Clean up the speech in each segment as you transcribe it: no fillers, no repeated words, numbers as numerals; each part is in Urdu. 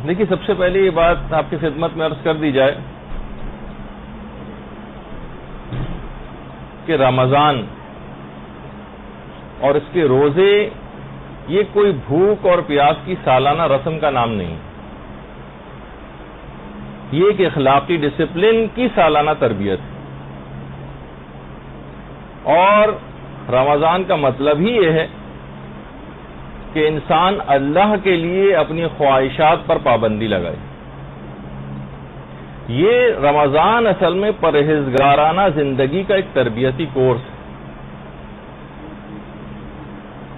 دیکھیے سب سے پہلے یہ بات آپ کی خدمت میں عرض کر دی جائے کہ رمضان اور اس کے روزے یہ کوئی بھوک اور پیاس کی سالانہ رسم کا نام نہیں، یہ ایک اخلاقی ڈسپلن کی سالانہ تربیت ہے۔ اور رمضان کا مطلب ہی یہ ہے کہ انسان اللہ کے لیے اپنی خواہشات پر پابندی لگائے۔ یہ رمضان اصل میں پرہیزگارانہ زندگی کا ایک تربیتی کورس ہے۔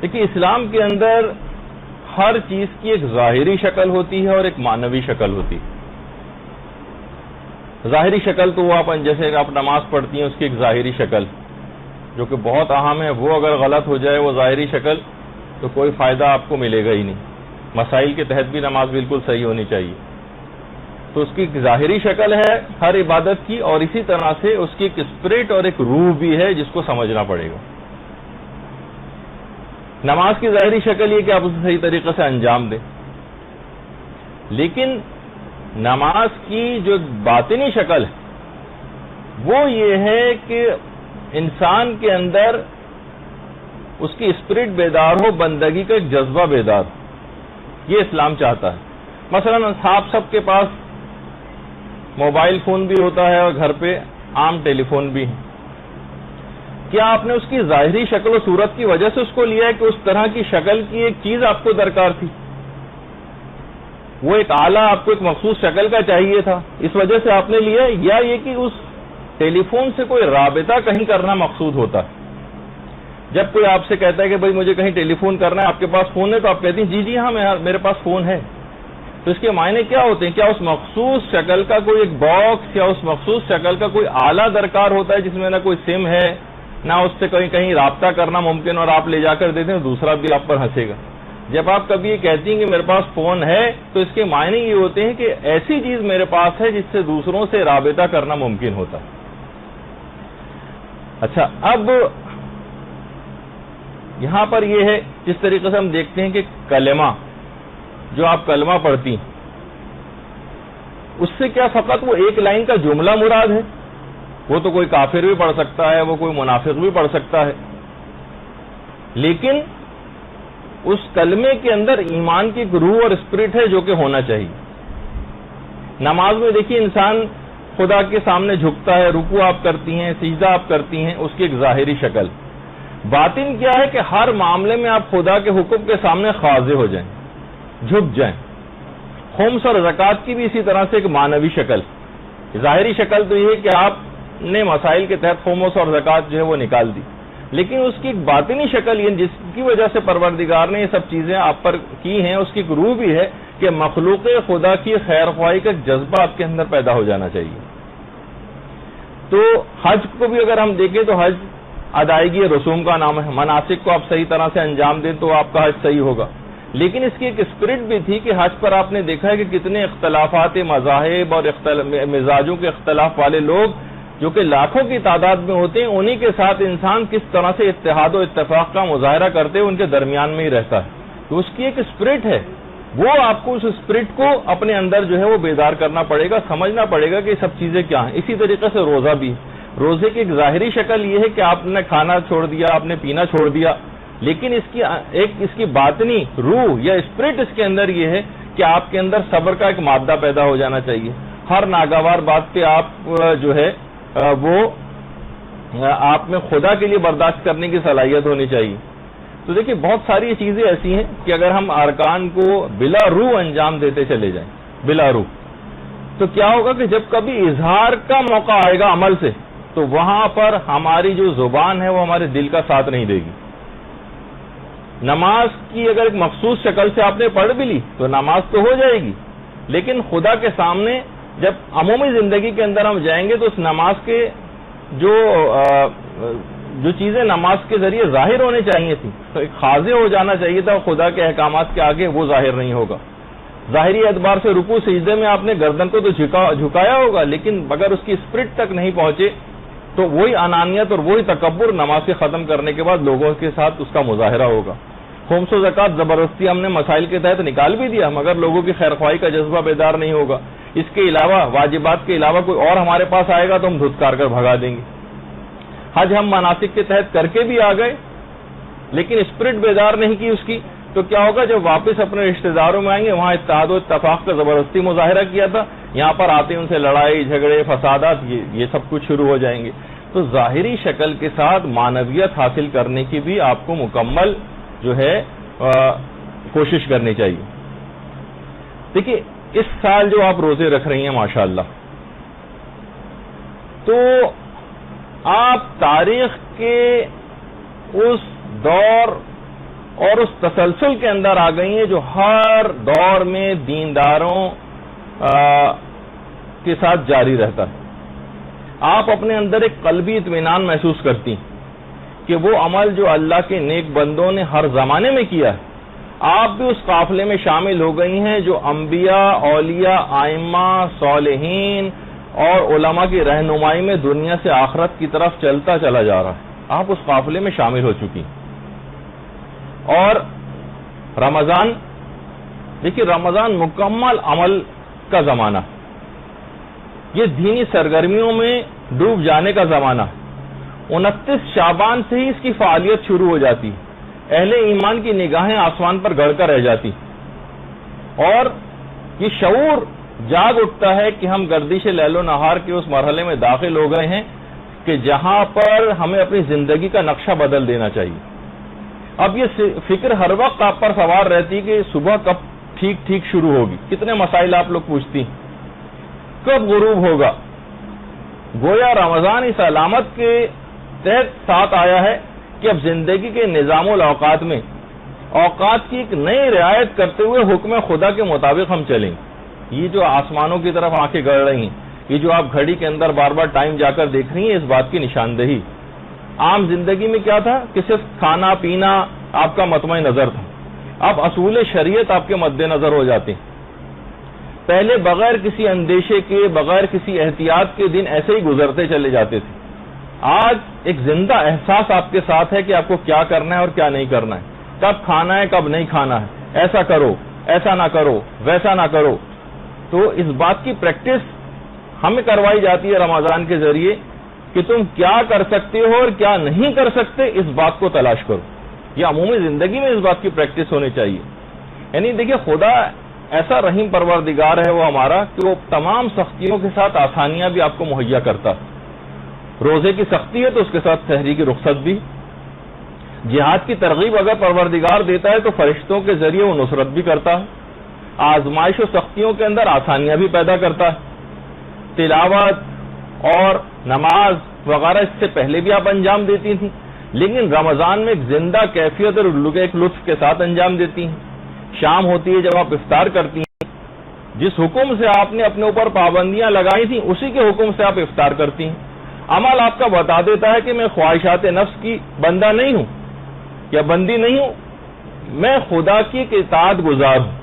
دیکھیے اسلام کے اندر ہر چیز کی ایک ظاہری شکل ہوتی ہے اور ایک معنوی شکل ہوتی ہے۔ ظاہری شکل تو وہ جیسے آپ نماز پڑھتی ہیں اس کی ایک ظاہری شکل جو کہ بہت اہم ہے، وہ اگر غلط ہو جائے وہ ظاہری شکل تو کوئی فائدہ آپ کو ملے گا ہی نہیں۔ مسائل کے تحت بھی نماز بالکل صحیح ہونی چاہیے، تو اس کی ایک ظاہری شکل ہے ہر عبادت کی، اور اسی طرح سے اس کی ایک اسپرٹ اور ایک روح بھی ہے جس کو سمجھنا پڑے گا۔ نماز کی ظاہری شکل یہ کہ آپ اسے صحیح طریقے سے انجام دیں، لیکن نماز کی جو باطنی شکل ہے وہ یہ ہے کہ انسان کے اندر اس کی اسپرٹ بیدار ہو، بندگی کا ایک جذبہ بیدار ہو، یہ اسلام چاہتا ہے۔ مثلا آپ سب کے پاس موبائل فون بھی ہوتا ہے اور گھر پہ عام ٹیلی فون بھی ہے، کیا آپ نے اس کی ظاہری شکل و صورت کی وجہ سے اس کو لیا ہے کہ اس طرح کی شکل کی ایک چیز آپ کو درکار تھی؟ وہ ایک آلہ آپ کو ایک مخصوص شکل کا چاہیے تھا، اس وجہ سے آپ نے لیا، یا یہ کہ اس ٹیلی فون سے کوئی رابطہ کہیں کرنا مقصود ہوتا ہے؟ جب کوئی آپ سے کہتا ہے کہ بھائی مجھے کہیں ٹیلی فون کرنا ہے، آپ کے پاس فون ہے، تو آپ کہتے ہیں جی ہاں میرے پاس فون ہے، تو اس کے معنی کیا ہوتے ہیں؟ کیا اس مخصوص شکل کا کوئی ایک باکس یا اس مخصوص شکل کا کوئی آلہ درکار ہوتا ہے جس میں نہ کوئی سم ہے نہ اس سے کہیں رابطہ کرنا ممکن، اور آپ لے جا کر دیتے ہیں دوسرا بھی آپ پر ہنسے گا؟ جب آپ کبھی یہ کہتی ہیں کہ میرے پاس فون ہے تو اس کے معنی یہ ہوتے ہیں کہ ایسی چیز میرے پاس ہے جس سے دوسروں سے رابطہ کرنا ممکن ہوتا ہے۔ اچھا، اب یہاں پر یہ ہے جس طریقے سے ہم دیکھتے ہیں کہ کلمہ جو آپ کلمہ پڑھتی ہیں اس سے کیا فقط وہ ایک لائن کا جملہ مراد ہے؟ وہ تو کوئی کافر بھی پڑھ سکتا ہے، وہ کوئی منافق بھی پڑھ سکتا ہے، لیکن اس کلمے کے اندر ایمان کی ایک روح اور اسپرٹ ہے جو کہ ہونا چاہیے۔ نماز میں دیکھیے انسان خدا کے سامنے جھکتا ہے، رکوع آپ کرتی ہیں، سجدہ آپ کرتی ہیں، اس کی ایک ظاہری شکل۔ باطن کیا ہے کہ ہر معاملے میں آپ خدا کے حکم کے سامنے خاضع ہو جائیں، جھک جائیں۔ خمس اور زکوٰۃ کی بھی اسی طرح سے ایک معنوی شکل۔ ظاہری شکل تو یہ ہے کہ آپ نے مسائل کے تحت خمس اور زکوٰۃ جو ہے وہ نکال دی، لیکن اس کی ایک باطنی شکل یہ جس کی وجہ سے پروردگار نے یہ سب چیزیں آپ پر کی ہیں، اس کی ایک روح بھی ہے کہ مخلوق خدا کی خیر خواہی کا جذبہ آپ کے اندر پیدا ہو جانا چاہیے۔ تو حج کو بھی اگر ہم دیکھیں تو حج ادائیگی رسوم کا نام ہے، مناسک کو آپ صحیح طرح سے انجام دیں تو آپ کا حج صحیح ہوگا، لیکن اس کی ایک اسپرٹ بھی تھی کہ حج پر آپ نے دیکھا ہے کہ کتنے اختلافات مذاہب اور مزاجوں کے اختلاف والے لوگ جو کہ لاکھوں کی تعداد میں ہوتے ہیں، انہی کے ساتھ انسان کس طرح سے اتحاد و اتفاق کا مظاہرہ کرتے ہیں، ان کے درمیان میں ہی رہتا ہے۔ تو اس کی ایک اسپرٹ ہے، وہ آپ کو اس اسپرٹ کو اپنے اندر جو ہے وہ بیدار کرنا پڑے گا، سمجھنا پڑے گا کہ یہ سب چیزیں کیا ہیں۔ اسی طریقے سے روزہ بھی، روزے کی ایک ظاہری شکل یہ ہے کہ آپ نے کھانا چھوڑ دیا، آپ نے پینا چھوڑ دیا، لیکن اس کی باطنی روح یا اسپرٹ اس کے اندر یہ ہے کہ آپ کے اندر صبر کا ایک مادہ پیدا ہو جانا چاہیے۔ ہر ناگوار بات پہ آپ جو ہے وہ آپ میں خدا کے لیے برداشت کرنے کی صلاحیت ہونی چاہیے۔ تو دیکھیے بہت ساری چیزیں ایسی ہیں کہ اگر ہم ارکان کو بلا روح انجام دیتے چلے جائیں، بلا روح، تو کیا ہوگا کہ جب کبھی اظہار کا موقع آئے گا عمل سے تو وہاں پر ہماری جو زبان ہے وہ ہمارے دل کا ساتھ نہیں دے گی۔ نماز کی اگر ایک مخصوص شکل سے آپ نے پڑھ بھی لی تو نماز تو ہو جائے گی، لیکن خدا کے سامنے جب عمومی زندگی کے اندر ہم جائیں گے تو اس نماز کے جو چیزیں نماز کے ذریعے ظاہر ہونے چاہیے تھی، تو ایک خاضع ہو جانا چاہیے تھا خدا کے احکامات کے آگے، وہ ظاہر نہیں ہوگا۔ ظاہری اعتبار سے رکوع سجدے میں آپ نے گردن کو تو جھکایا ہوگا، لیکن اگر اس کی اسپرٹ تک نہیں پہنچے تو وہی انانیت اور وہی تکبر نماز کے ختم کرنے کے بعد لوگوں کے ساتھ اس کا مظاہرہ ہوگا۔ خمس و زکوٰۃ زبردستی ہم نے مسائل کے تحت نکال بھی دیا، مگر لوگوں کی خیر خواہی کا جذبہ بیدار نہیں ہوگا. اس کے علاوہ واجبات کے علاوہ کوئی اور ہمارے پاس آئے گا تو ہم دھتکار کر بھگا دیں گے. حج ہم مناسک کے تحت کر کے بھی آ گئے لیکن اسپرٹ بیدار نہیں کی اس کی، تو کیا ہوگا جب واپس اپنے رشتہ داروں میں آئیں گے وہاں اتحاد و اتفاق کا زبردستی مظاہرہ کیا تھا، یہاں پر آتے ان سے لڑائی جھگڑے فسادات یہ سب کچھ شروع ہو جائیں گے. تو ظاہری شکل کے ساتھ معنویت حاصل کرنے کی بھی آپ کو مکمل جو ہے کوشش کرنی چاہیے. دیکھیے اس سال جو آپ روزے رکھ رہی ہیں ماشاءاللہ، تو آپ تاریخ کے اس دور اور اس تسلسل کے اندر آ گئی ہیں جو ہر دور میں دینداروں کے ساتھ جاری رہتا ہے. آپ اپنے اندر ایک قلبی اطمینان محسوس کرتی کہ وہ عمل جو اللہ کے نیک بندوں نے ہر زمانے میں کیا ہے، آپ بھی اس قافلے میں شامل ہو گئی ہیں جو انبیاء، اولیاء، ائمہ، صالحین اور علماء کی رہنمائی میں دنیا سے آخرت کی طرف چلتا چلا جا رہا ہے. آپ اس قافلے میں شامل ہو چکی. اور رمضان، دیکھیے رمضان مکمل عمل کا زمانہ، یہ دینی سرگرمیوں میں ڈوب جانے کا زمانہ. 29 شعبان سے ہی اس کی فعالیت شروع ہو جاتی، اہل ایمان کی نگاہیں آسمان پر گڑ کر رہ جاتی اور یہ شعور جاگ اٹھتا ہے کہ ہم گردش لیل و نہار کے اس مرحلے میں داخل ہو گئے ہیں کہ جہاں پر ہمیں اپنی زندگی کا نقشہ بدل دینا چاہیے. اب یہ فکر ہر وقت آپ پر سوار رہتی کہ صبح کب ٹھیک شروع ہوگی. کتنے مسائل آپ لوگ پوچھتی کب غروب ہوگا. گویا رمضان اس علامت کے تحت ساتھ آیا ہے کہ اب زندگی کے نظام الاوقات میں اوقات کی ایک نئی رعایت کرتے ہوئے حکم خدا کے مطابق ہم چلیں. یہ جو آسمانوں کی طرف آنکھیں گڑ رہی ہیں، یہ جو آپ گھڑی کے اندر بار بار ٹائم جا کر دیکھ رہی ہیں، اس بات کی نشاندہی. عام زندگی میں کیا تھا کہ صرف کھانا پینا آپ کا مطمع نظر تھا، اب اصول شریعت آپ کے مد نظر ہو جاتے ہیں. پہلے بغیر کسی اندیشے کے، بغیر کسی احتیاط کے دن ایسے ہی گزرتے چلے جاتے تھے. آج ایک زندہ احساس آپ کے ساتھ ہے کہ آپ کو کیا کرنا ہے اور کیا نہیں کرنا ہے، کب کھانا ہے کب نہیں کھانا ہے، ایسا کرو، ایسا نہ کرو، ویسا نہ کرو. تو اس بات کی پریکٹس ہمیں کروائی جاتی ہے رمضان کے ذریعے کہ تم کیا کر سکتے ہو اور کیا نہیں کر سکتے، اس بات کو تلاش کرو. یہ عمومی زندگی میں اس بات کی پریکٹس ہونی چاہیے. یعنی دیکھیے خدا ایسا رحیم پروردگار ہے وہ ہمارا کہ وہ تمام سختیوں کے ساتھ آسانیاں بھی آپ کو مہیا کرتا ہے. روزے کی سختی ہے تو اس کے ساتھ سحری کی رخصت بھی. جہاد کی ترغیب اگر پروردگار دیتا ہے تو فرشتوں کے ذریعے وہ نصرت بھی کرتا ہے. آزمائش و سختیوں کے اندر آسانیاں بھی پیدا کرتا ہے. تلاوت اور نماز وغیرہ اس سے پہلے بھی آپ انجام دیتی تھیں، لیکن رمضان میں ایک زندہ کیفیت اور ایک لطف کے ساتھ انجام دیتی ہیں. شام ہوتی ہے جب آپ افطار کرتی ہیں، جس حکم سے آپ نے اپنے اوپر پابندیاں لگائی تھیں اسی کے حکم سے آپ افطار کرتی ہیں. عمل آپ کا بتا دیتا ہے کہ میں خواہشات نفس کی بندہ نہیں ہوں یا بندی نہیں ہوں، میں خدا کی اطاعت گزار ہوں.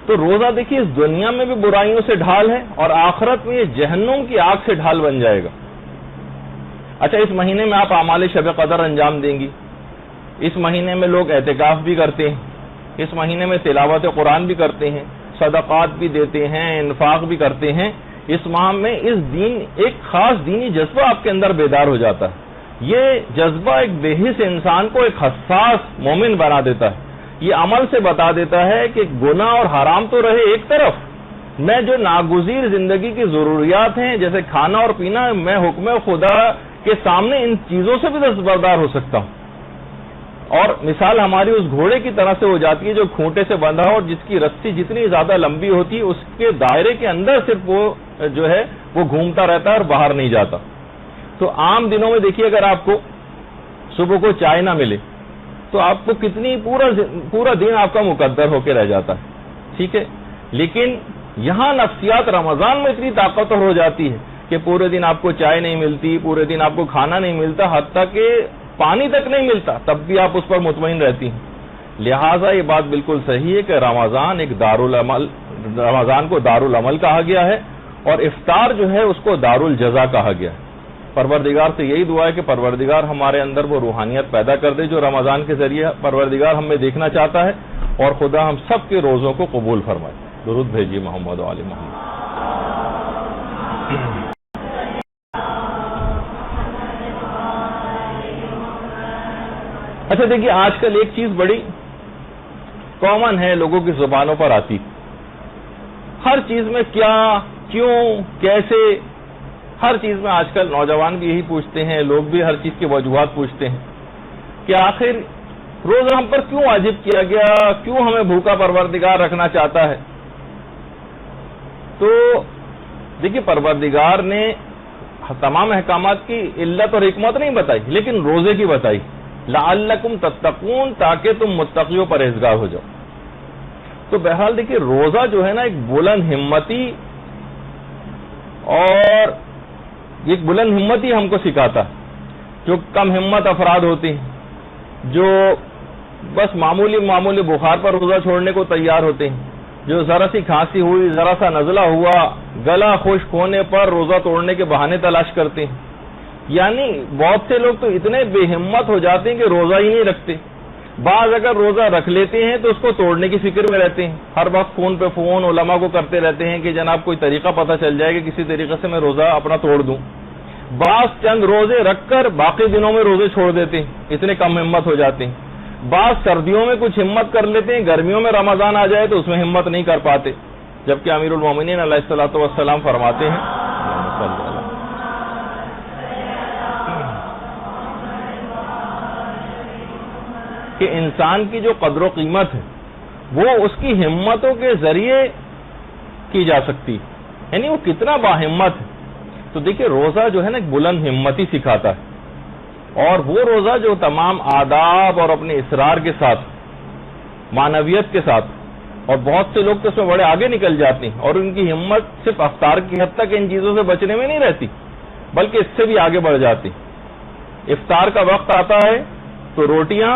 تو روزہ دیکھیے اس دنیا میں بھی برائیوں سے ڈھال ہے اور آخرت میں یہ جہنم کی آگ سے ڈھال بن جائے گا. اچھا اس مہینے میں آپ اعمال شب قدر انجام دیں گی. اس مہینے میں لوگ اعتکاف بھی کرتے ہیں، اس مہینے میں تلاوت قرآن بھی کرتے ہیں، صدقات بھی دیتے ہیں، انفاق بھی کرتے ہیں. اس ماہ میں ایک خاص دینی جذبہ آپ کے اندر بیدار ہو جاتا ہے. یہ جذبہ ایک بے حس انسان کو ایک حساس مومن بنا دیتا ہے. یہ عمل سے بتا دیتا ہے کہ گناہ اور حرام تو رہے ایک طرف، میں جو ناگزیر زندگی کی ضروریات ہیں جیسے کھانا اور پینا، میں حکم خدا کے سامنے ان چیزوں سے بھی دستبردار ہو سکتا ہوں. اور مثال ہماری اس گھوڑے کی طرح سے ہو جاتی ہے جو کھونٹے سے بندھا ہو اور جس کی رسی جتنی زیادہ لمبی ہوتی ہے اس کے دائرے کے اندر صرف وہ جو ہے وہ گھومتا رہتا ہے اور باہر نہیں جاتا. تو عام دنوں میں دیکھیے اگر آپ کو صبح کو چائے نہ ملے تو آپ کو کتنی پورا دن آپ کا مقدر ہو کے رہ جاتا ہے. ٹھیک ہے، لیکن یہاں نفسیات رمضان میں اتنی طاقتور ہو جاتی ہے کہ پورے دن آپ کو چائے نہیں ملتی، پورے دن آپ کو کھانا نہیں ملتا، حتیٰ کہ پانی تک نہیں ملتا، تب بھی آپ اس پر مطمئن رہتی ہیں. لہٰذا یہ بات بالکل صحیح ہے کہ رمضان کو دارالعمل کہا گیا ہے اور افطار جو ہے اس کو دارالجزا کہا گیا ہے. پروردگار سے یہی دعا ہے کہ پروردگار ہمارے اندر وہ روحانیت پیدا کر دے جو رمضان کے ذریعے پروردگار ہم میں دیکھنا چاہتا ہے، اور خدا ہم سب کے روزوں کو قبول فرمائے۔ درود بھیجیے محمد و آل محمد۔ اچھا دیکھیے، آج کل ایک چیز بڑی کامن ہے، لوگوں کی زبانوں پر آتی، ہر چیز میں کیا، کیوں، کیسے، ہر چیز میں آج کل نوجوان بھی یہی پوچھتے ہیں، لوگ بھی ہر چیز کی وجوہات پوچھتے ہیں کہ آخر روزہ ہم پر کیوں واجب کیا گیا، کیوں ہمیں بھوکا پروردگار رکھنا چاہتا ہے۔ تو دیکھیے، پروردگار نے تمام احکامات کی علت اور حکمت نہیں بتائی، لیکن روزے کی بتائی، لعلکم تتقون، تاکہ تم متقی و پرہیزگار ہو جاؤ۔ تو بہرحال دیکھیے، روزہ جو ہے نا ایک بلند ہمتی، اور ایک بلند ہمتی ہم کو سکھاتا ہے۔ جو کم ہمت افراد ہوتے ہیں، جو بس معمولی بخار پر روزہ چھوڑنے کو تیار ہوتے ہیں، جو ذرا سی کھانسی ہوئی، ذرا سا نزلہ ہوا، گلا خشک ہونے پر روزہ توڑنے کے بہانے تلاش کرتے ہیں۔ یعنی بہت سے لوگ تو اتنے بے ہمت ہو جاتے ہیں کہ روزہ ہی نہیں رکھتے۔ بعض اگر روزہ رکھ لیتے ہیں تو اس کو توڑنے کی فکر میں رہتے ہیں، ہر وقت فون پہ فون علماء کو کرتے رہتے ہیں کہ جناب کوئی طریقہ پتہ چل جائے کہ کسی طریقے سے میں روزہ اپنا توڑ دوں۔ بعض چند روزے رکھ کر باقی دنوں میں روزے چھوڑ دیتے ہیں، اتنے کم ہمت ہو جاتے ہیں۔ بعض سردیوں میں کچھ ہمت کر لیتے ہیں، گرمیوں میں رمضان آ جائے تو اس میں ہمت نہیں کر پاتے، جبکہ امیر المومنین علیہ الصلوۃ والسلام فرماتے ہیں کہ انسان کی جو قدر و قیمت ہے وہ اس کی ہمتوں کے ذریعے کی جا سکتی، یعنی وہ کتنا باہمت ہے۔ تو دیکھیے، روزہ جو ہے نا ایک بلند ہمتی سکھاتا ہے، اور وہ روزہ جو تمام آداب اور اپنے اصرار کے ساتھ، معنویت کے ساتھ، اور بہت سے لوگ تو اس میں بڑے آگے نکل جاتے ہیں، اور ان کی ہمت صرف افطار کی حد تک ان چیزوں سے بچنے میں نہیں رہتی، بلکہ اس سے بھی آگے بڑھ جاتی۔ افطار کا وقت آتا ہے تو روٹیاں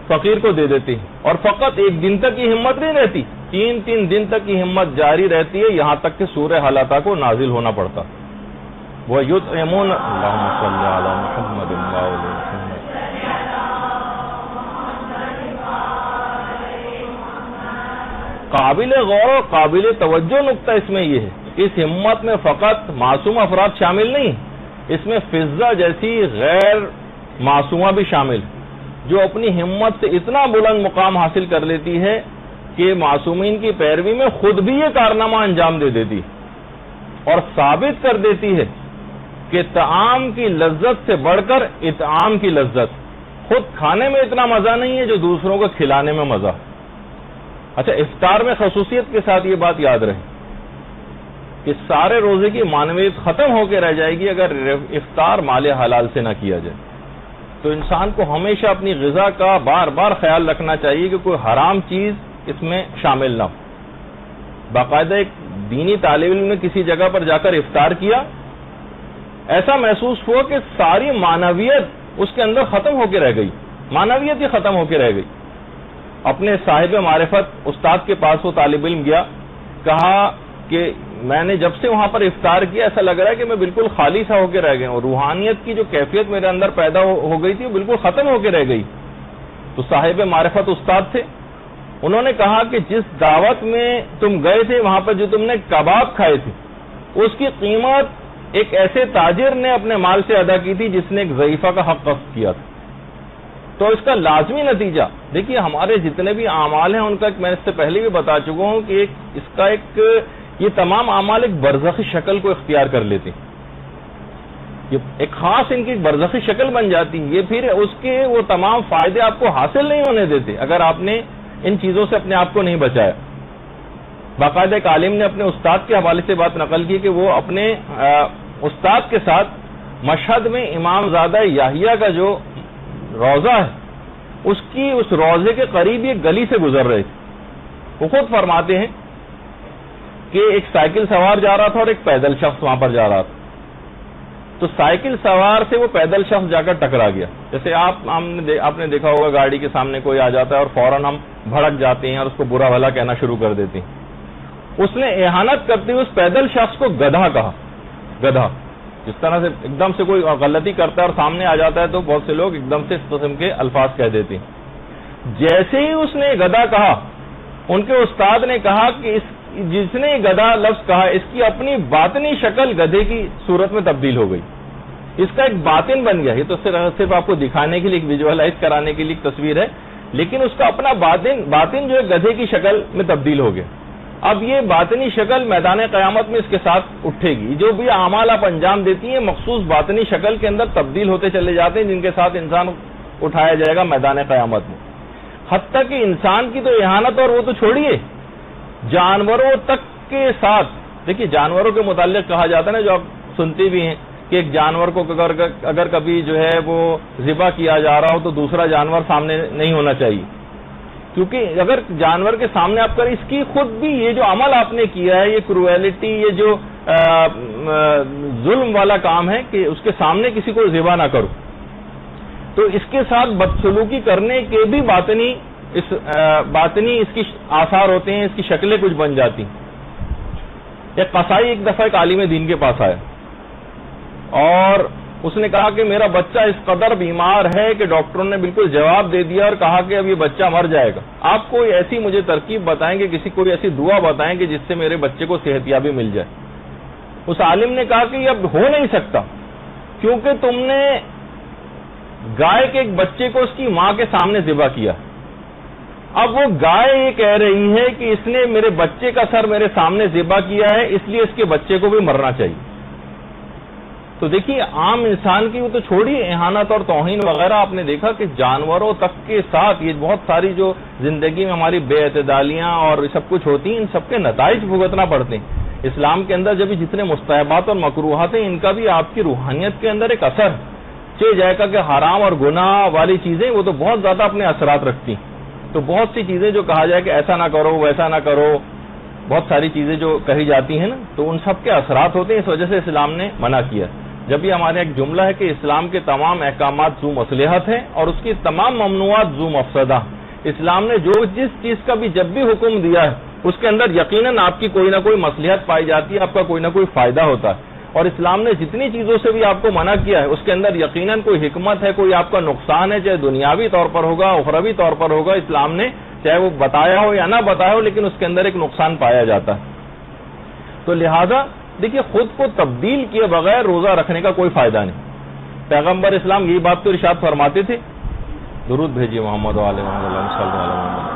فقیر کو دے دیتے ہیں، اور فقط ایک دن تک کی ہمت نہیں رہتی، 3 دن تک کی ہمت جاری رہتی ہے، یہاں تک کہ سورہ حلاقہ کو نازل ہونا پڑتا۔ وَيُطْعِمُونَ اللَّهُمَّ صَلِّ عَلَى مُحَمَّدٍ وَآلِ مُحَمَّدٍ۔ قابل غور و قابل توجہ نقطہ اس میں یہ ہے، اس ہمت میں فقط معصوم افراد شامل نہیں، اس میں فضہ جیسی غیر معصومہ بھی شامل، جو اپنی ہمت سے اتنا بلند مقام حاصل کر لیتی ہے کہ معصومین کی پیروی میں خود بھی یہ کارنامہ انجام دے دیتی اور ثابت کر دیتی ہے کہ طعام کی لذت سے بڑھ کر اطعام کی لذت، خود کھانے میں اتنا مزہ نہیں ہے جو دوسروں کو کھلانے میں مزہ۔ اچھا، افطار میں خصوصیت کے ساتھ یہ بات یاد رہے کہ سارے روزے کی معنویت ختم ہو کے رہ جائے گی اگر افطار مال حلال سے نہ کیا جائے۔ تو انسان کو ہمیشہ اپنی غذا کا بار بار خیال رکھنا چاہیے کہ کوئی حرام چیز اس میں شامل نہ ہو۔ باقاعدہ ایک دینی طالب علم نے کسی جگہ پر جا کر افطار کیا، ایسا محسوس ہوا کہ ساری معنویت اس کے اندر ختم ہو کے رہ گئی، معنویت ہی ختم ہو کے رہ گئی۔ اپنے صاحب معرفت استاد کے پاس وہ طالب علم گیا، کہا کہ میں نے جب سے وہاں پر افطار کیا ایسا لگ رہا ہے کہ میں بالکل خالی سا ہو کے رہ گیا ہوں، اور روحانیت کی جو کیفیت میرے اندر پیدا ہو گئی تھی وہ بالکل ختم ہو کے رہ گئی۔ تو صاحب معرفت استاد تھے، انہوں نے کہا کہ جس دعوت میں تم گئے تھے وہاں پر جو تم نے کباب کھائے تھے اس کی قیمت ایک ایسے تاجر نے اپنے مال سے ادا کی تھی جس نے ایک ضعیفہ کا حق قبض کیا تھا۔ تو اس کا لازمی نتیجہ دیکھیے، ہمارے جتنے بھی اعمال ہیں ان کا میں اس سے پہلے بھی بتا چکا ہوں کہ اس کا یہ تمام اعمال ایک برزخی شکل کو اختیار کر لیتے ہیں، یہ ایک خاص ان کی برزخی شکل بن جاتی ہے، یہ پھر اس کے وہ تمام فائدے آپ کو حاصل نہیں ہونے دیتے اگر آپ نے ان چیزوں سے اپنے آپ کو نہیں بچایا۔ باقاعدہ ایک عالم نے اپنے استاد کے حوالے سے بات نقل کی کہ وہ اپنے استاد کے ساتھ مشہد میں امام زادہ یحییٰ کا جو روضہ ہے اس روضے کے قریب ایک گلی سے گزر رہے تھے۔ وہ خود فرماتے ہیں کہ ایک سائیکل سوار جا رہا تھا اور ایک پیدل شخص وہاں پر جا رہا تھا، تو سائیکل سوار سے وہ پیدل شخص جا کر ٹکرا گیا۔ جیسے آپ نے دیکھا ہوگا گاڑی کے سامنے کوئی آ جاتا ہے اور فوراً ہم بھڑک جاتے ہیں اور اس کو برا بھلا کہنا شروع کر دیتے ہیں۔ اس نے اہانت کرتے ہوئے اس پیدل شخص کو گدھا کہا، گدھا، جس طرح سے ایک دم سے کوئی غلطی کرتا ہے اور سامنے آ جاتا ہے تو بہت سے لوگ ایک دم سے اس قسم کے الفاظ کہہ دیتے ہیں. جیسے ہی اس نے گدھا کہا, ان کے استاد نے کہا کہ جس نے گدھا لفظ کہا اس کی اپنی باطنی شکل گدھے کی صورت میں تبدیل ہو گئی, اس کا ایک باطن بن گیا. یہ تو صرف آپ کو دکھانے کے لیے, ویژوائز کرانے کے لیے ایک تصویر ہے, لیکن اس کا اپنا باطن جو ہے گدھے کی شکل میں تبدیل ہو گیا. اب یہ باطنی شکل میدان قیامت میں اس کے ساتھ اٹھے گی. جو بھی اعمال آپ انجام دیتی ہیں مخصوص باطنی شکل کے اندر تبدیل ہوتے چلے جاتے ہیں, جن کے ساتھ انسان اٹھایا جائے گا میدان قیامت میں. حتیٰ کہ انسان کی تو اہانت اور وہ تو چھوڑیے, جانوروں تک کے ساتھ. دیکھیے جانوروں کے متعلق کہا جاتا ہے نا, جو آپ سنتے بھی ہیں کہ ایک جانور کو اگر کبھی جو ہے وہ ذبح کیا جا رہا ہو تو دوسرا جانور سامنے نہیں ہونا چاہیے, کیونکہ اگر جانور کے سامنے آپ کریں, اس کی خود بھی یہ جو عمل آپ نے کیا ہے, یہ کرویلٹی, یہ جو ظلم والا کام ہے کہ اس کے سامنے کسی کو ذبح نہ کرو, تو اس کے ساتھ بدسلوکی کرنے کے بھی باطنی اس کی آثار ہوتے ہیں, اس کی شکلیں کچھ بن جاتی. ایک قصائی ایک دفعہ ایک عالم دین کے پاس آیا اور اس نے کہا کہ میرا بچہ اس قدر بیمار ہے کہ ڈاکٹروں نے بالکل جواب دے دیا اور کہا کہ اب یہ بچہ مر جائے گا. آپ کوئی ایسی مجھے ترکیب بتائیں کہ کوئی ایسی دعا بتائیں کہ جس سے میرے بچے کو صحت یابی مل جائے. اس عالم نے کہا کہ یہ اب ہو نہیں سکتا, کیونکہ تم نے گائے کے ایک بچے کو اس کی ماں کے سامنے ذبح کیا. اب وہ گائے یہ کہہ رہی ہے کہ اس نے میرے بچے کا سر میرے سامنے ذبح کیا ہے, اس لیے اس کے بچے کو بھی مرنا چاہیے. تو دیکھیے عام انسان کی وہ تو چھوڑیے, اہانت اور توہین وغیرہ آپ نے دیکھا کہ جانوروں تک کے ساتھ یہ بہت ساری جو زندگی میں ہماری بے اعتدالیاں اور سب کچھ ہوتی ہیں, ان سب کے نتائج بھگتنا پڑتے ہیں. اسلام کے اندر جب جتنے مستحبات اور مکروہات ہیں, ان کا بھی آپ کی روحانیت کے اندر ایک اثر چہ جائے گا کہ حرام اور گناہ والی چیزیں وہ تو بہت زیادہ اپنے اثرات رکھتی ہیں. تو بہت سی چیزیں جو کہا جائے کہ ایسا نہ کرو ویسا نہ کرو, بہت ساری چیزیں جو کہی جاتی ہیں نا, تو ان سب کے اثرات ہوتے ہیں. اس وجہ سے اسلام نے منع کیا. جب یہ ہمارے ایک جملہ ہے کہ اسلام کے تمام احکامات ذو مصلحت ہیں اور اس کی تمام ممنوعات ذو مفسدہ. اسلام نے جس چیز کا بھی جب بھی حکم دیا ہے اس کے اندر یقیناً آپ کی کوئی نہ کوئی مصلحت پائی جاتی ہے, آپ کا کوئی نہ کوئی فائدہ ہوتا ہے. اور اسلام نے جتنی چیزوں سے بھی آپ کو منع کیا ہے اس کے اندر یقیناً کوئی حکمت ہے, کوئی آپ کا نقصان ہے, چاہے دنیاوی طور پر ہوگا اخروی طور پر ہوگا. اسلام نے چاہے وہ بتایا ہو یا نہ بتایا ہو, لیکن اس کے اندر ایک نقصان پایا جاتا ہے. تو لہذا دیکھیے خود کو تبدیل کیے بغیر روزہ رکھنے کا کوئی فائدہ نہیں. پیغمبر اسلام یہی بات تو ارشاد فرماتے تھے, درود بھیجیے محمد و آل محمد صلی اللہ علیہ وسلم,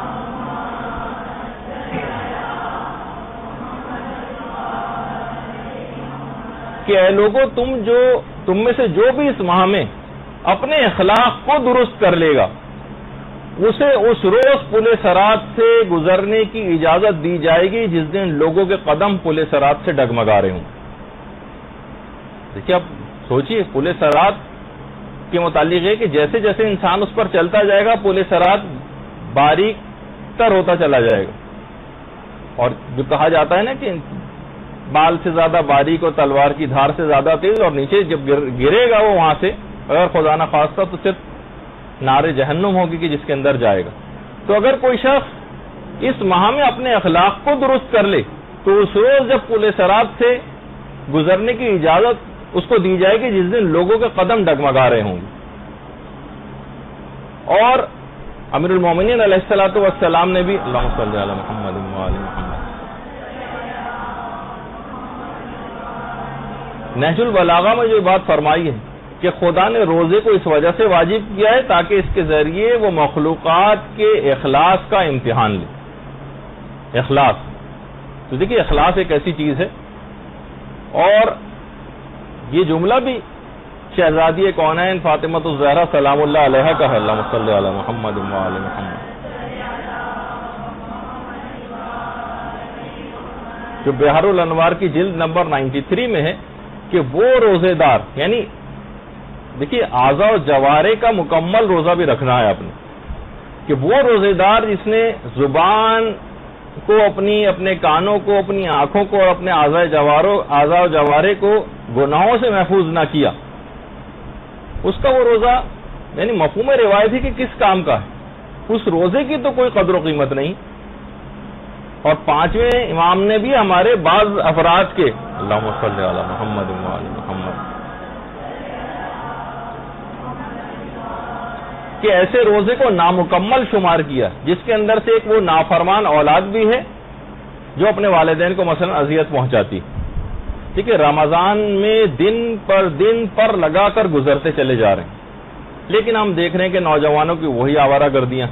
کہ اے لوگو تم میں سے جو بھی اس ماہ میں اپنے اخلاق کو درست کر لے گا اسے اس روز پل صراط سے گزرنے کی اجازت دی جائے گی جس دن لوگوں کے قدم پل صراط سے ڈگمگا رہے ہوں. دیکھیے اب سوچیے, پل صراط کے متعلق ہے کہ جیسے جیسے انسان اس پر چلتا جائے گا پل صراط باریک تر ہوتا چلا جائے گا. اور جو کہا جاتا ہے نا کہ بال سے زیادہ باریک اور تلوار کی دھار سے زیادہ تیز, اور نیچے جب گرے گا وہ وہاں سے اگر خدا نہ خواستہ تو صرف نار جہنم ہوگی کہ جس کے اندر جائے گا. تو اگر کوئی شخص اس ماہ میں اپنے اخلاق کو درست کر لے تو اس روز جب پل صراط سے گزرنے کی اجازت اس کو دی جائے گی جس دن لوگوں کے قدم ڈگمگا رہے ہوں گے. اور امیر المومنین علیہ الصلوۃ والسلام نے بھی اللہم صلی علی محمد و آل محمد نہج البلاغہ میں جو بات فرمائی ہے کہ خدا نے روزے کو اس وجہ سے واجب کیا ہے تاکہ اس کے ذریعے وہ مخلوقات کے اخلاص کا امتحان لے. اخلاص تو دیکھیے اخلاص ایک ایسی چیز ہے, اور یہ جملہ بھی شہزادی کونین فاطمۃ الزہرا سلام اللہ علیہا کا ہے, اللہم صلی علی محمد و آل محمد, جو بحر الانوار کی جلد نمبر 93 میں ہے کہ وہ روزے دار, یعنی دیکھیے اعضاء و جوارے کا مکمل روزہ بھی رکھنا ہے اپنے, کہ وہ روزے دار جس نے زبان کو اپنے کانوں کو, اپنی آنکھوں کو اور اپنے اعضاء و جوارے کو گناہوں سے محفوظ نہ کیا, اس کا وہ روزہ یعنی مفہوم روایت ہے کہ کس کام کا ہے, اس روزے کی تو کوئی قدر و قیمت نہیں. اور 5ویں امام نے بھی ہمارے بعض افراد کے اللہم صلی علی محمد و آل محمد کہ ایسے روزے کو نامکمل شمار کیا جس کے اندر سے ایک وہ نافرمان اولاد بھی ہے جو اپنے والدین کو مثلا اذیت پہنچاتی. ٹھیک ہے, رمضان میں دن پر لگا کر گزرتے چلے جا رہے ہیں, لیکن ہم دیکھ رہے ہیں کہ نوجوانوں کی وہی آوارہ گردیاں,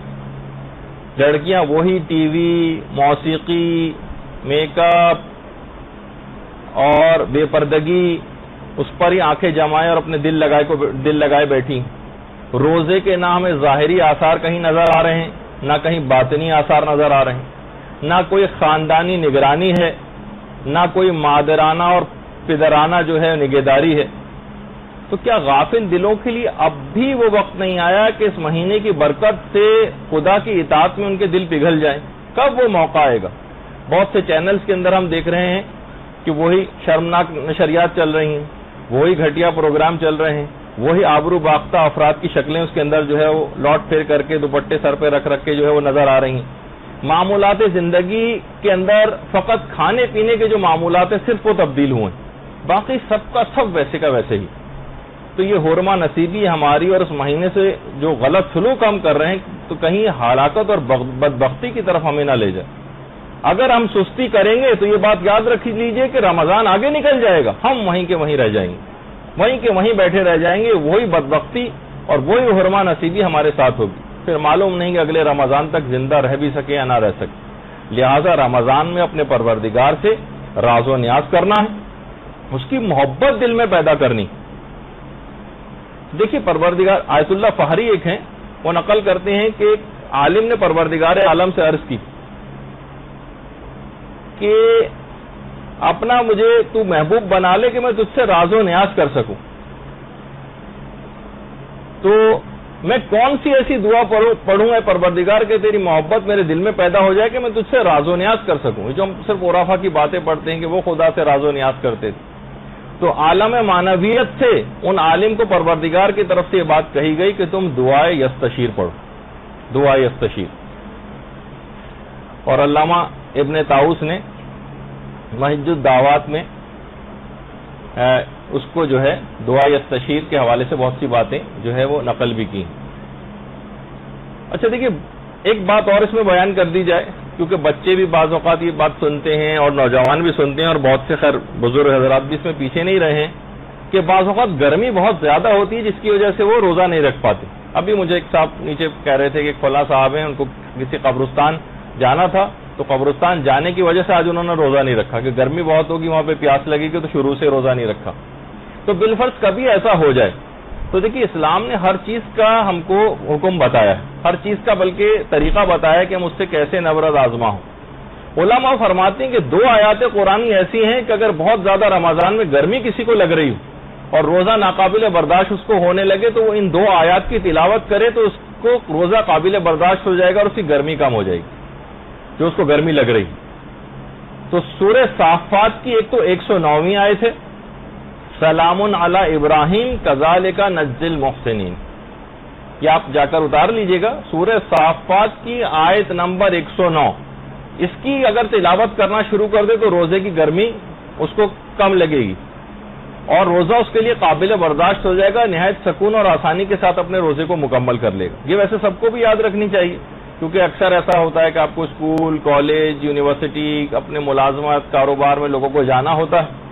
لڑکیاں وہی ٹی وی, موسیقی, میک اپ اور بے پردگی, اس پر ہی آنکھیں جمائے اور اپنے دل لگائے بیٹھی. روزے کے نہ ہمیں ظاہری آثار کہیں نظر آ رہے ہیں, نہ کہیں باطنی آثار نظر آ رہے ہیں, نہ کوئی خاندانی نگرانی ہے, نہ کوئی مادرانہ اور پدرانہ جو ہے نگہداری ہے. تو کیا غافل دلوں کے لیے اب بھی وہ وقت نہیں آیا کہ اس مہینے کی برکت سے خدا کی اطاعت میں ان کے دل پگھل جائیں؟ کب وہ موقع آئے گا؟ بہت سے چینلز کے اندر ہم دیکھ رہے ہیں کہ وہی شرمناک نشریات چل رہی ہیں, وہی گھٹیا پروگرام چل رہے ہیں, وہی آبرو باختہ افراد کی شکلیں اس کے اندر جو ہے وہ لوٹ پھیر کر کے دوپٹے سر پہ رکھ کے جو ہے وہ نظر آ رہی ہیں. معمولات زندگی کے اندر فقط کھانے پینے کے جو معمولات ہیں صرف وہ تبدیل ہوئے, باقی سب کا سب ویسے کا ویسے ہی. تو یہ حرمہ نصیبی ہماری اور اس مہینے سے جو غلط سلوک ہم کر رہے ہیں تو کہیں ہلاکت اور بدبختی کی طرف ہمیں نہ لے جائے. اگر ہم سستی کریں گے تو یہ بات یاد رکھ لیجئے کہ رمضان آگے نکل جائے گا, ہم وہیں کے وہیں رہ جائیں گے, وہیں کے وہیں بیٹھے رہ جائیں گے, وہی بدبختی اور وہی حرمہ نصیبی ہمارے ساتھ ہوگی. پھر معلوم نہیں کہ اگلے رمضان تک زندہ رہ بھی سکے یا نہ رہ سکے. لہذا رمضان میں اپنے پروردگار سے راز و نیاز کرنا ہے, اس کی محبت دل میں پیدا کرنی. دیکھیے پروردگار آیت اللہ فہری ایک ہیں, وہ نقل کرتے ہیں کہ ایک عالم نے پروردگار عالم سے عرض کی کہ اپنا مجھے تو محبوب بنا لے کہ میں تجھ سے راز و نیاز کر سکوں. تو میں کون سی ایسی دعا پڑھوں اے پروردگار کہ تیری محبت میرے دل میں پیدا ہو جائے کہ میں تجھ سے راز و نیاز کر سکوں. جو ہم صرف عرفا کی باتیں پڑھتے ہیں کہ وہ خدا سے راز و نیاز کرتے تھے, تو عالم معنویت سے ان عالم کو پروردگار کی طرف سے یہ بات کہی گئی کہ تم دعائے یستشیر پڑھو, دعائے یستشیر. اور علامہ ابن طاؤس نے محج الدعوات میں اس کو جو ہے دعا یستشیر کے حوالے سے بہت سی باتیں جو ہے وہ نقل بھی کی. اچھا دیکھیے ایک بات اور اس میں بیان کر دی جائے, کیونکہ بچے بھی بعض اوقات یہ بات سنتے ہیں اور نوجوان بھی سنتے ہیں اور بہت سے خیر بزرگ حضرات بھی اس میں پیچھے نہیں رہے ہیں, کہ بعض اوقات گرمی بہت زیادہ ہوتی ہے جس کی وجہ سے وہ روزہ نہیں رکھ پاتے. ابھی مجھے ایک صاحب نیچے کہہ رہے تھے کہ فلاں صاحب ہیں, ان کو کسی قبرستان جانا تھا تو قبرستان جانے کی وجہ سے آج انہوں نے روزہ نہیں رکھا کہ گرمی بہت ہوگی, وہاں پہ پیاس لگے گی, تو شروع سے روزہ نہیں رکھا. تو بالفرض کبھی ایسا ہو جائے تو دیکھیے اسلام نے ہر چیز کا ہم کو حکم بتایا ہے, ہر چیز کا بلکہ طریقہ بتایا ہے کہ ہم اس سے کیسے نبرد آزما ہوں. علماء فرماتے ہیں کہ 2 آیات قرآنی ایسی ہیں کہ اگر بہت زیادہ رمضان میں گرمی کسی کو لگ رہی ہو اور روزہ ناقابل برداشت اس کو ہونے لگے تو وہ ان 2 آیات کی تلاوت کرے تو اس کو روزہ قابل برداشت ہو جائے گا اور اس کی گرمی کم ہو جائے گی جو اس کو گرمی لگ رہی. تو سورہ صافات کی ایک تو 109ویں آیت ہے, سلام علی ابراہیم کذالک نجزی المحسنین. یہ آپ جا کر اتار لیجئے گا, سورہ صافات کی آیت نمبر 109. اس کی اگر تلاوت کرنا شروع کر دے تو روزے کی گرمی اس کو کم لگے گی اور روزہ اس کے لیے قابل برداشت ہو جائے گا, نہایت سکون اور آسانی کے ساتھ اپنے روزے کو مکمل کر لے گا. یہ ویسے سب کو بھی یاد رکھنی چاہیے, کیونکہ اکثر ایسا ہوتا ہے کہ آپ کو اسکول, کالج, یونیورسٹی, اپنے ملازمت, کاروبار میں لوگوں کو جانا ہوتا ہے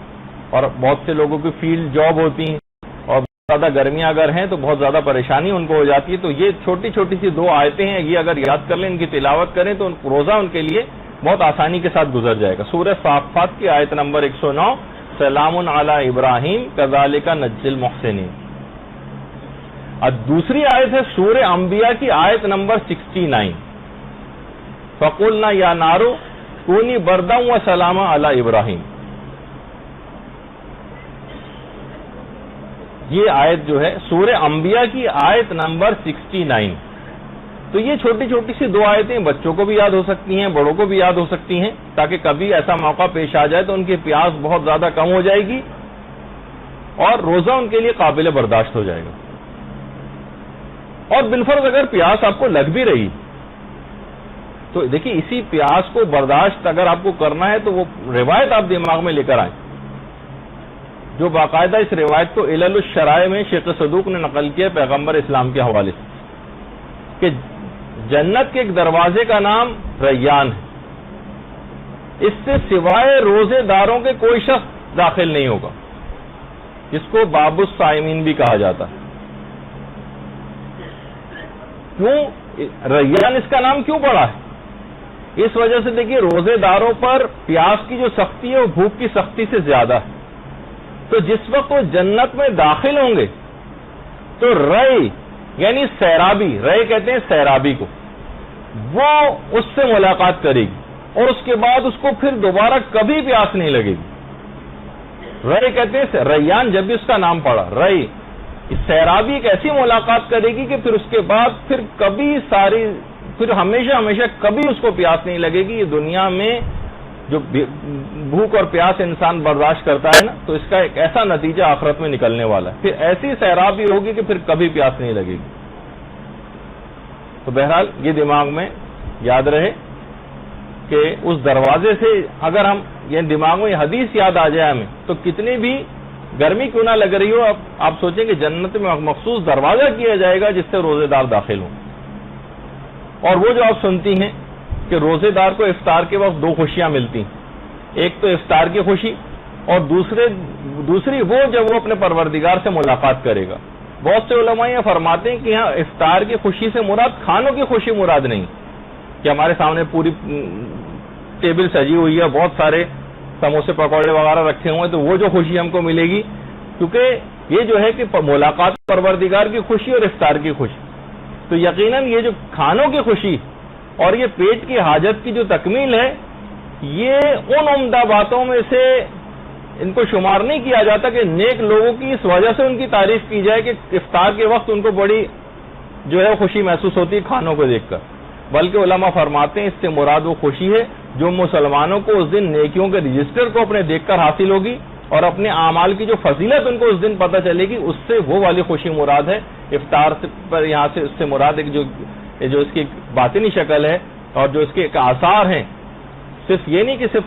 اور بہت سے لوگوں کی فیلڈ جاب ہوتی ہیں اور بہت زیادہ گرمیاں اگر ہیں تو بہت زیادہ پریشانی ان کو ہو جاتی ہے. تو یہ چھوٹی چھوٹی سی 2 آیتیں ہیں, یہ اگر یاد کر لیں, ان کی تلاوت کریں تو روزہ ان کے لیے بہت آسانی کے ساتھ گزر جائے گا. سورہ صافات کی آیت نمبر 109, سلام علی ابراہیم کذالک نجزی المحسنین. اور دوسری آیت ہے سورہ انبیاء کی آیت نمبر 69, فقلنا یا نارو کونی بردا و سلاما علی ابراہیم. یہ آیت جو ہے سورہ انبیاء کی آیت نمبر 69. تو یہ چھوٹی چھوٹی سی 2 آیتیں بچوں کو بھی یاد ہو سکتی ہیں, بڑوں کو بھی یاد ہو سکتی ہیں, تاکہ کبھی ایسا موقع پیش آ جائے تو ان کی پیاس بہت زیادہ کم ہو جائے گی اور روزہ ان کے لیے قابل برداشت ہو جائے گا. اور بالفرض اگر پیاس آپ کو لگ بھی رہی تو دیکھیے اسی پیاس کو برداشت اگر آپ کو کرنا ہے تو وہ روایت آپ دماغ میں لے کر آئیں جو باقاعدہ اس روایت کو علل الشرائع میں شیخ صدوق نے نقل کیا پیغمبر اسلام کے حوالے سے. کہ جنت کے ایک دروازے کا نام ریان ہے، اس سے سوائے روزے داروں کے کوئی شخص داخل نہیں ہوگا، جس کو باب الصائمین بھی کہا جاتا ہے۔ کیوں ریان اس کا نام کیوں پڑا ہے؟ اس وجہ سے دیکھیے روزے داروں پر پیاس کی جو سختی ہے وہ بھوک کی سختی سے زیادہ ہے، تو جس وقت وہ جنت میں داخل ہوں گے تو رے یعنی سیرابی، رے کہتے ہیں سیرابی کو، وہ اس سے ملاقات کرے گی اور اس کے بعد اس کو پھر دوبارہ کبھی پیاس نہیں لگے گی۔ رے کہتے ہیں ریان، جب بھی اس کا نام پڑا رے، سیرابی ایک ایسی ملاقات کرے گی کہ پھر اس کے بعد پھر ہمیشہ کبھی اس کو پیاس نہیں لگے گی۔ یہ دنیا میں جو بھوک اور پیاس انسان برداشت کرتا ہے نا، تو اس کا ایک ایسا نتیجہ آخرت میں نکلنے والا ہے، پھر ایسی سیرابی ہوگی کہ پھر کبھی پیاس نہیں لگے گی۔ تو بہرحال یہ دماغ میں یاد رہے کہ اس دروازے سے اگر ہم یہ دماغ میں یہ حدیث یاد آ جائے ہمیں، تو کتنی بھی گرمی کیوں نہ لگ رہی ہو، آپ سوچیں کہ جنت میں مخصوص دروازہ کیا جائے گا جس سے روزے دار داخل ہوں۔ اور وہ جو آپ سنتی ہیں کہ روزے دار کو افطار کے وقت دو خوشیاں ملتی، ایک تو افطار کی خوشی اور دوسری وہ جب وہ اپنے پروردگار سے ملاقات کرے گا۔ بہت سے علماء یہ فرماتے ہیں کہ یہاں افطار کی خوشی سے مراد کھانوں کی خوشی مراد نہیں، کہ ہمارے سامنے پوری ٹیبل سجی ہوئی ہے، بہت سارے سموسے پکوڑے وغیرہ رکھے ہوئے ہیں، تو وہ جو خوشی ہم کو ملے گی، کیونکہ یہ جو ہے کہ ملاقات پروردگار کی خوشی اور افطار کی خوشی، تو یقیناً یہ جو کھانوں کی خوشی اور یہ پیٹ کی حاجت کی جو تکمیل ہے، یہ ان عمدہ باتوں میں سے ان کو شمار نہیں کیا جاتا کہ نیک لوگوں کی اس وجہ سے ان کی تعریف کی جائے کہ افطار کے وقت ان کو بڑی جو ہے خوشی محسوس ہوتی ہے کھانوں کو دیکھ کر، بلکہ علماء فرماتے ہیں اس سے مراد وہ خوشی ہے جو مسلمانوں کو اس دن نیکیوں کے رجسٹر کو اپنے دیکھ کر حاصل ہوگی اور اپنے اعمال کی جو فضیلت ان کو اس دن پتہ چلے گی، اس سے وہ والی خوشی مراد ہے۔ افطار پر یہاں سے اس سے مراد ایک جو اس کی باطنی شکل ہے اور جو اس کے آثار ہیں، صرف یہ نہیں کہ صرف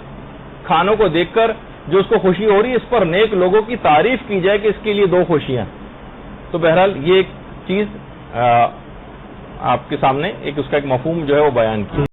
کھانوں کو دیکھ کر جو اس کو خوشی ہو رہی ہے، اس پر نیک لوگوں کی تعریف کی جائے کہ اس کے لیے دو خوشیاں۔ تو بہرحال یہ ایک چیز آپ کے سامنے اس کا ایک مفہوم جو ہے وہ بیان کی۔